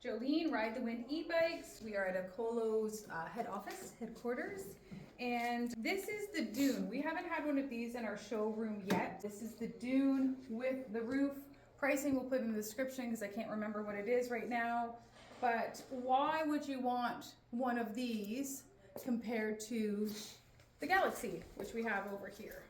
Jolene, RideTheWindEbikes. We are at ECOLO's headquarters. And this is the Dune. We haven't had one of these in our showroom yet. This is the Dune with the roof. Pricing we'll put in the description because I can't remember what it is right now. But why would you want one of these compared to the Galaxy, which we have over here?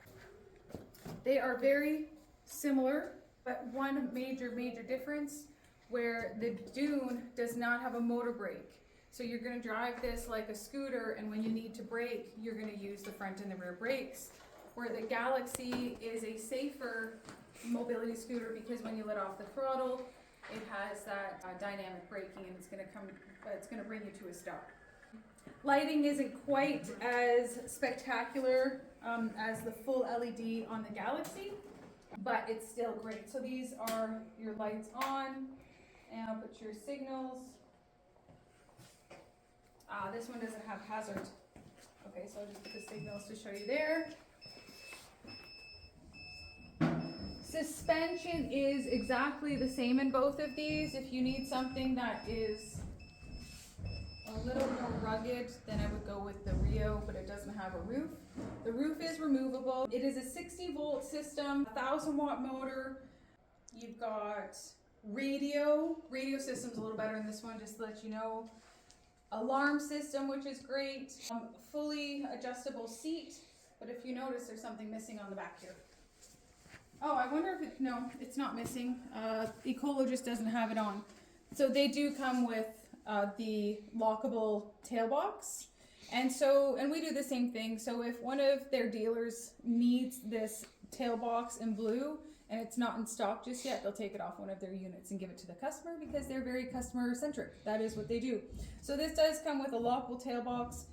They are very similar, but one major difference where the Dune does not have a motor brake. So you're going to drive this like a scooter, and when you need to brake, you're going to use the front and the rear brakes. Where the Galaxy is a safer mobility scooter because when you let off the throttle, it has that dynamic braking, and it's going to bring you to a stop. Lighting isn't quite as spectacular as the full LED on the Galaxy, but it's still great. So these are your lights on, and I'll put your signals. This one doesn't have hazard. Okay, so I'll just put the signals to show you there. Suspension is exactly the same in both of these. If you need something that is a little more rugged, then I would go with the Rio, but it doesn't have a roof. The roof is removable. It is a 60-volt system, 1,000-watt motor. You've got radio system's a little better in this one, just to let you know. Alarm system, which is great. Fully adjustable seat, but if you notice, there's something missing on the back here. Oh, I wonder if no, it's not missing. ECOLO just doesn't have it on. So they do come with the lockable tail box. And we do the same thing. So if one of their dealers needs this tail box in blue and it's not in stock just yet, they'll take it off one of their units and give it to the customer because they're very customer centric. That is what they do. So this does come with a lockable tail box.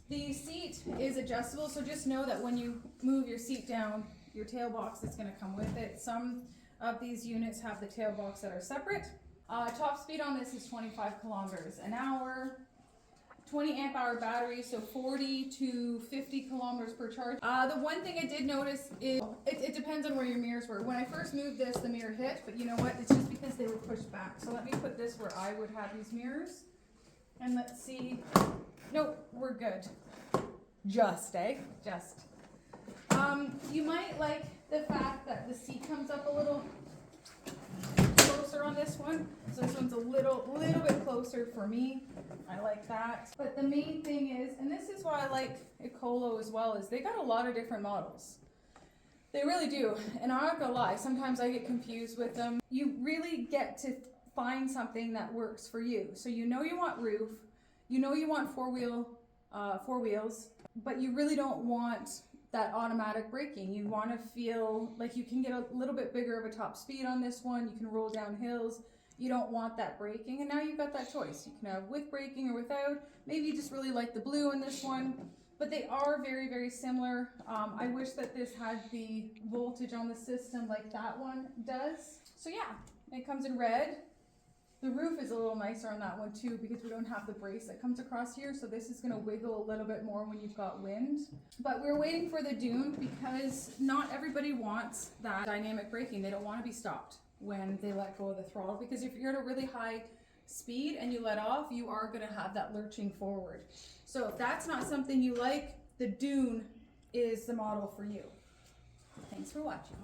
The seat is adjustable, so just know that when you move your seat down, your tail box is going to come with it. Some of these units have the tail box that are separate. Top speed on this is 25 kilometers an hour. 20 amp hour battery, so 40 to 50 kilometers per charge. The one thing I did notice is it depends on where your mirrors were. When I first moved this, the mirror hit, but you know what? It's just because they were pushed back. So let me put this where I would have these mirrors. And let's see. Nope, we're good. Just. You might like the fact that the seat comes up a little closer on this one. So this one's a little bit closer for me. I like that. But the main thing is, and this is why I like ECOLO as well, is they got a lot of different models. They really do. And I'm not gonna lie, sometimes I get confused with them. You really get to find something that works for you. So you know you want roof, you know you want four wheels, but you really don't want that automatic braking. You want to feel like you can get a little bit bigger of a top speed on this one. You can roll down hills. You don't want that braking, and now you've got that choice. You can have with braking or without. Maybe you just really like the blue in this one, but they are very similar. I wish that this had the voltage on the system like that one does. So yeah, it comes in red. The roof is a little nicer on that one too because we don't have the brace that comes across here, so this is going to wiggle a little bit more when you've got wind. But we're waiting for the Dune because not everybody wants that dynamic braking. They don't want to be stopped when they let go of the throttle, because if you're at a really high speed and you let off, you are going to have that lurching forward. So if that's not something you like, the Dune is the model for you. Thanks for watching.